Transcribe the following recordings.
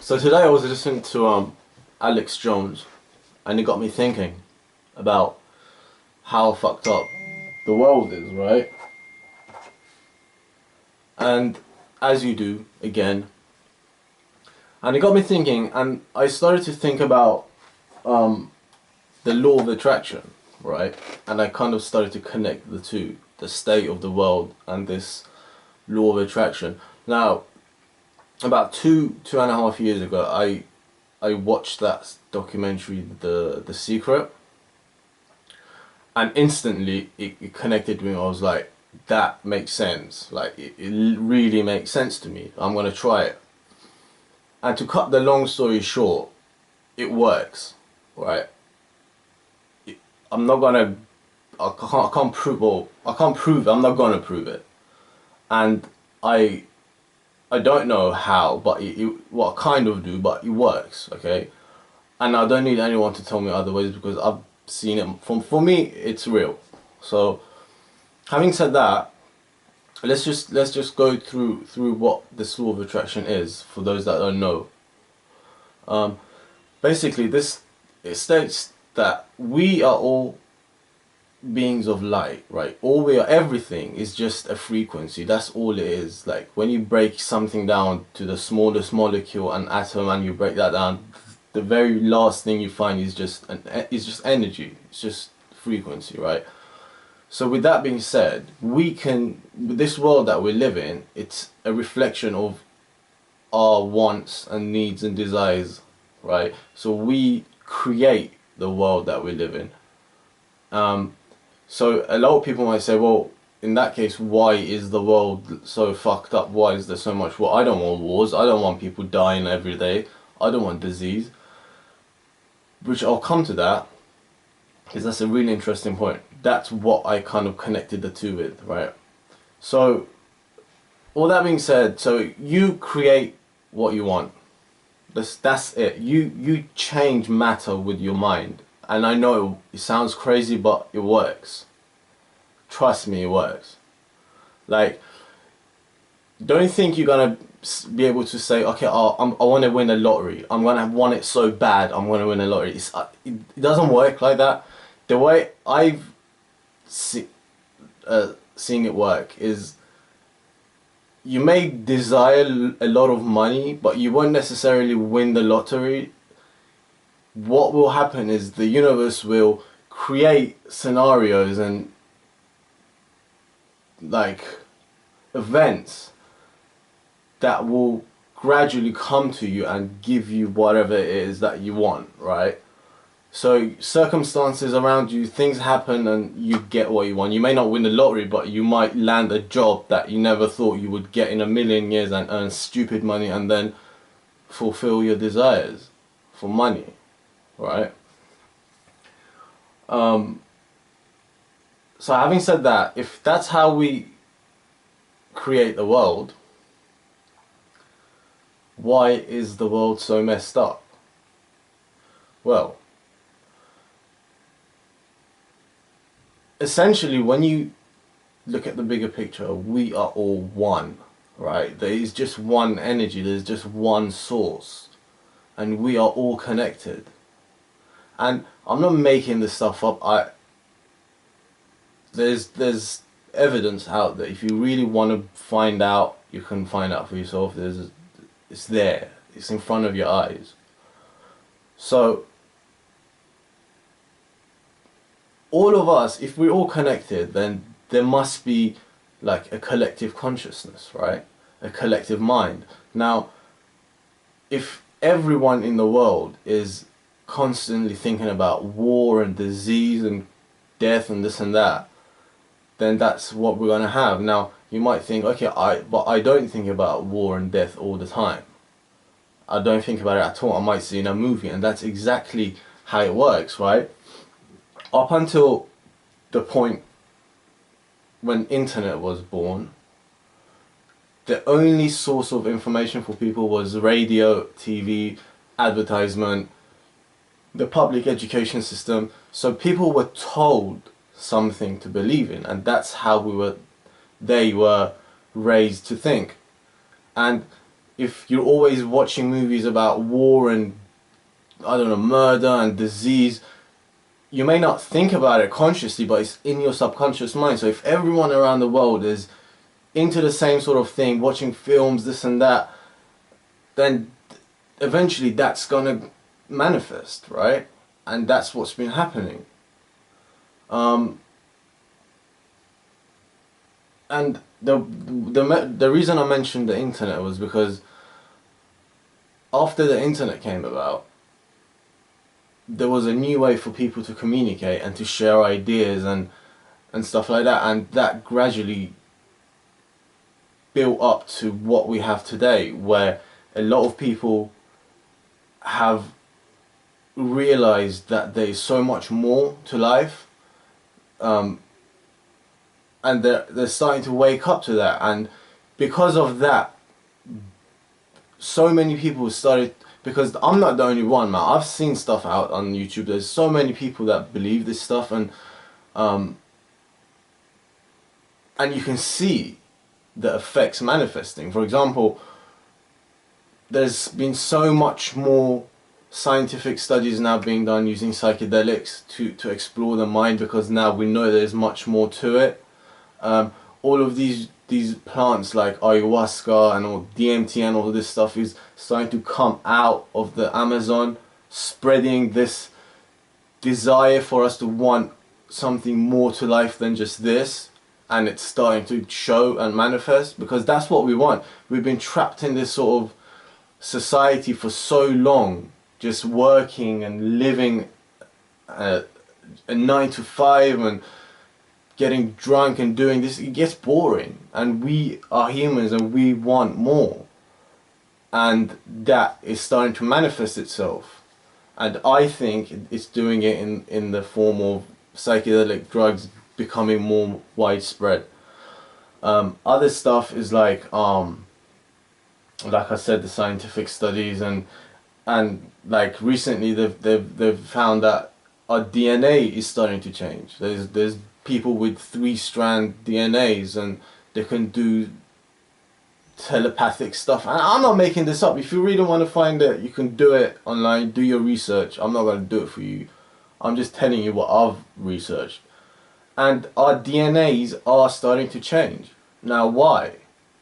So today I was listening to Alex Jones, and it got me thinking about how fucked up the world is, right? And as you do, again, and it got me thinking, and I started to think about um, the law of attraction, right? And I kind of started to connect the two, the state of the world and this law of attraction. Now, about two and a half years ago, I watched that documentary, The Secret, and instantly it connected with me. I was like, that makes sense. Like it really makes sense to me. I'm gonna try it. And to cut the long story short, it works, right? I'm not gonna. I can't prove. Well, I can't prove it. I'm not gonna prove it. And I I don't know how, but what I kind of do, but it works. Okay, and I don't need anyone to tell me otherwise because I've seen it. For me, it's real. So having said that, let's just go through what this law of attraction is for those that don't know. Um, Basically, this it states that we are all beings of light, right? All we are, everything is just a frequency. That's all it is. Like when you break something down to the smallest molecule, an atom, and you break that down, the very last thing you find is just energy. It's just frequency, right? So with that being said, we can, with this world that we live in, it's a reflection of our wants and needs and desires, right? So we create the world that we live in. Um, so a lot of people might say, well, in that case, why is the world so fucked up? Why is there so much war? I don't want wars. I don't want people dying every day. I don't want disease. Which I'll come to that, because that's a really interesting point. That's what I kind of connected the two with, right? So, all that being said, so you create what you want. That's it. You change matter with your mind. And I know it sounds crazy, but it works. Trust me, it works. Like, don't think you're gonna be able to say, okay, I want to win a lottery. I'm gonna want it so bad. I'm gonna win a lottery. It doesn't work like that. The way I've see, seen it work is you may desire a lot of money, but you won't necessarily win the lottery. What will happen is the universe will create scenarios and like events that will gradually come to you and give you whatever it is that you want, right? So circumstances around you, things happen and you get what you want. You may not win the lottery, but you might land a job that you never thought you would get in a million years and earn stupid money and then fulfill your desires for money, right? Um, so having said that, if that's how we create the world, why is the world so messed up? Well, essentially when you look at the bigger picture, we are all one, right? There is just one energy, there's just one source, and we are all connected. And I'm not making this stuff up. There's evidence out there. If you really want to find out, you can find out for yourself. It's there. It's in front of your eyes. So all of us, if we're all connected, then there must be like a collective consciousness, right? A collective mind. Now, if everyone in the world is constantly thinking about war and disease and death and this and that, then that's what we're gonna have. Now, you might think, okay, but I don't think about war and death all the time. I don't think about it at all. I might see in a movie, and that's exactly how it works, right? Up until the point when internet was born, the only source of information for people was radio, TV, advertisement, the public education system. So people were told something to believe in, and that's how they were raised to think. And if you're always watching movies about war and, I don't know, murder and disease, you may not think about it consciously, but it's in your subconscious mind. So if everyone around the world is into the same sort of thing, watching films, this and that, then eventually that's gonna manifest, right? And that's what's been happening. And the reason I mentioned the internet was because after the internet came about, there was a new way for people to communicate and to share ideas and stuff like that, and that gradually built up to what we have today, where a lot of people have realized that there is so much more to life, and they're starting to wake up to that, and because of that, so many people started. Because I'm not the only one, man. I've seen stuff out on YouTube. There's so many people that believe this stuff, and you can see the effects manifesting. For example, there's been so much more scientific studies now being done using psychedelics to explore the mind, because now we know there's much more to it. All of these plants like ayahuasca and all DMT and all this stuff is starting to come out of the Amazon, spreading this desire for us to want something more to life than just this, and it's starting to show and manifest, because that's what we want. We've been trapped in this sort of society for so long, just working and living a 9 to 5 and getting drunk and doing this. It gets boring, and we are humans and we want more, and that is starting to manifest itself. And I think it's doing it in the form of psychedelic drugs becoming more widespread. Other stuff is like I said, the scientific studies, and like recently they've found that our DNA is starting to change. There's people with 3-strand DNAs, and they can do telepathic stuff. And I'm not making this up. If you really want to find it, you can do it online, do your research. I'm not going to do it for you. I'm just telling you what I've researched. And our DNAs are starting to change. Now why?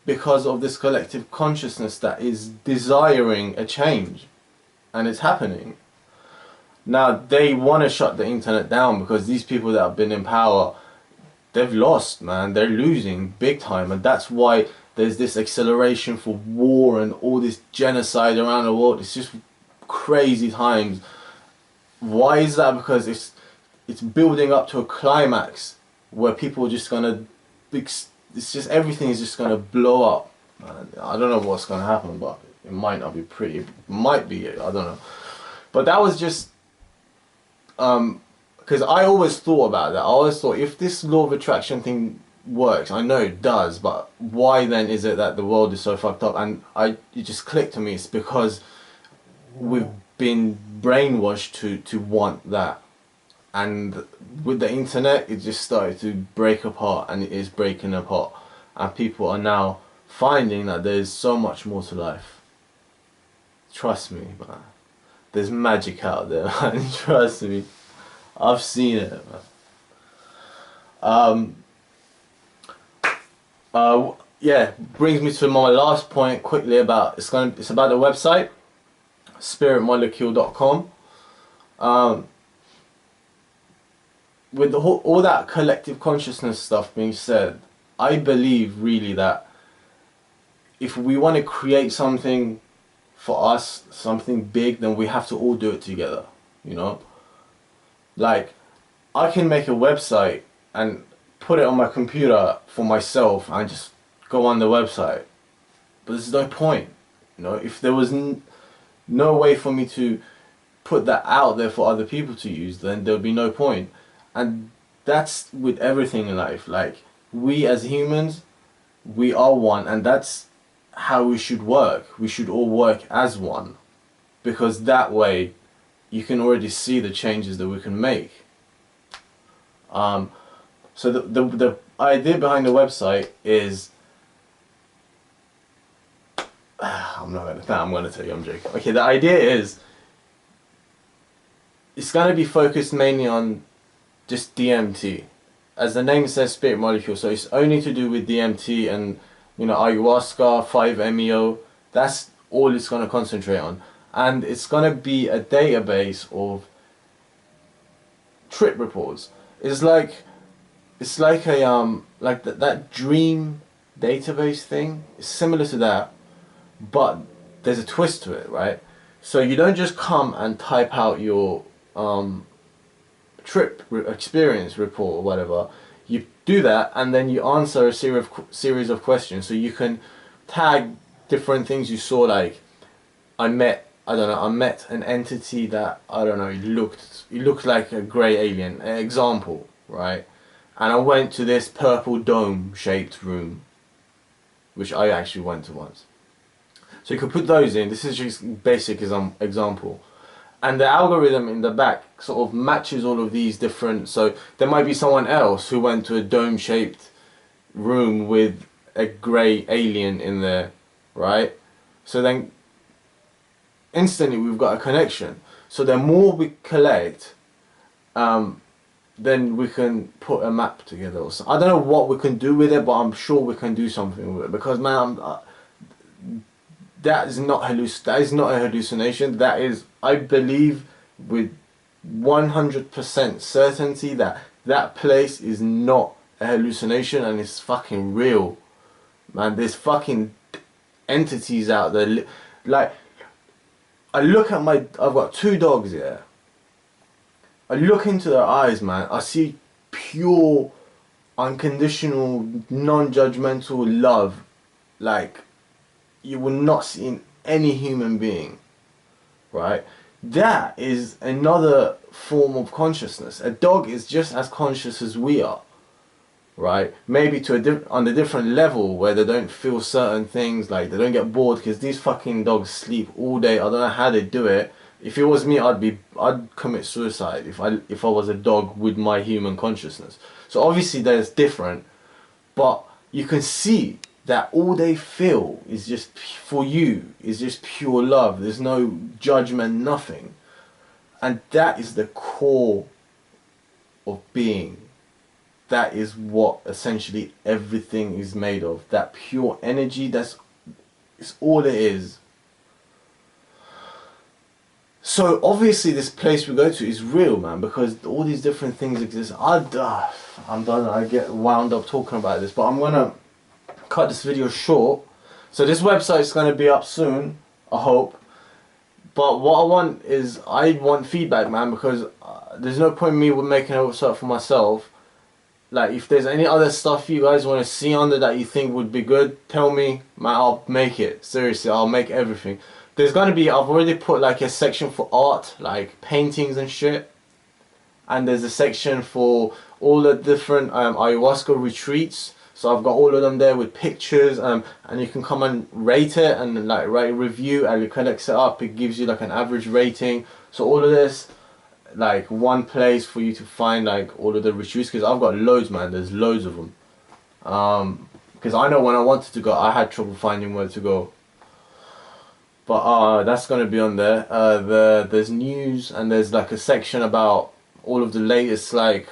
Because of this collective consciousness that is desiring a change. And it's happening. Now they want to shut the internet down, because these people that have been in power, they've lost, man. They're losing big time, and that's why there's this acceleration for war and all this genocide around the world. It's just crazy times. Why is that? Because it's building up to a climax where people are just gonna, it's just, everything is just gonna blow up. I don't know what's gonna happen, but it might not be pretty. It might be. I don't know. But that was just because I always thought about that. I always thought, if this law of attraction thing works, I know it does, but why then is it that the world is so fucked up? And it just clicked to me. It's because we've been brainwashed to want that, and with the internet, it just started to break apart, and it is breaking apart, and people are now finding that there's so much more to life. Trust me, man. There's magic out there, man. Trust me. I've seen it, man. Yeah, brings me to my last point quickly about it's about the website, spiritmolecule.com. With all that collective consciousness stuff being said, I believe really that if we want to create something for us, something big, then we have to all do it together, you know? Like, I can make a website and put it on my computer for myself and just go on the website, but there's no point, you know? If there was no way for me to put that out there for other people to use, then there'd be no point. And that's with everything in life. Like, we as humans, we are one, and that's how we should work. We should all work as one, because that way you can already see the changes that we can make. So the idea behind the website is, I'm gonna tell you, I'm joking. Okay, the idea is it's gonna be focused mainly on just DMT. As the name says, spirit molecule, so it's only to do with DMT and, you know, ayahuasca, 5-MeO. That's all it's gonna concentrate on. And it's gonna be a database of trip reports. It's like a that dream database thing. It's similar to that, but there's a twist to it, right? So you don't just come and type out your experience report or whatever. You do that and then you answer a series of questions. So you can tag different things you saw, like I met an entity that, I don't know, it looked like a grey alien, an example, right? And I went to this purple dome shaped room, which I actually went to once. So you could put those in. This is just basic example. And the algorithm in the back sort of matches all of these different, so there might be someone else who went to a dome shaped room with a grey alien in there, right? So then instantly we've got a connection. So the more we collect, then we can put a map together or something. I don't know what we can do with it, but I'm sure we can do something with it, because man, that is not a hallucination. That is, I believe with 100% certainty that that place is not a hallucination and it's fucking real, man. There's fucking entities out there. Like, I look at I've got 2 dogs here. I look into their eyes, man. I see pure, unconditional, non-judgmental love, like you will not see in any human being, right? That is another form of consciousness. A dog is just as conscious as we are, right? Maybe to on a different level where they don't feel certain things, like they don't get bored, because these fucking dogs sleep all day. I don't know how they do it. If it was me, I'd commit suicide if I was a dog with my human consciousness. So obviously there's different, but you can see that all they feel is just for you, is just pure love. There's no judgment, nothing. And that is the core of being. That is what essentially everything is made of. That pure energy, it's all it is. So obviously this place we go to is real, man, because all these different things exist. I'm done. I get wound up talking about this, but I'm gonna cut this video short. So this website is gonna be up soon, I hope. But what I want feedback, man, because there's no point in me making a website for myself. Like, if there's any other stuff you guys want to see on there that you think would be good, tell me, man, I'll make it. Seriously, I'll make everything. There's gonna be, I've already put like a section for art, like paintings and shit. And there's a section for all the different ayahuasca retreats. So I've got all of them there with pictures, and you can come and rate it and like write a review, and it connects it up. It gives you like an average rating. So all of this, like one place for you to find like all of the retreats, because I've got loads, man. There's loads of them. Because I know when I wanted to go, I had trouble finding where to go. But that's gonna be on there. There's news, and there's like a section about all of the latest like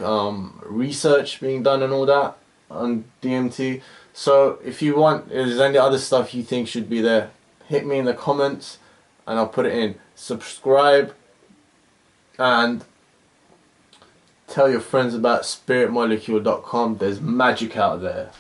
research being done and all that on DMT. So if there's any other stuff you think should be there, hit me in the comments and I'll put it in. Subscribe and tell your friends about spiritmolecule.com. There's magic out there.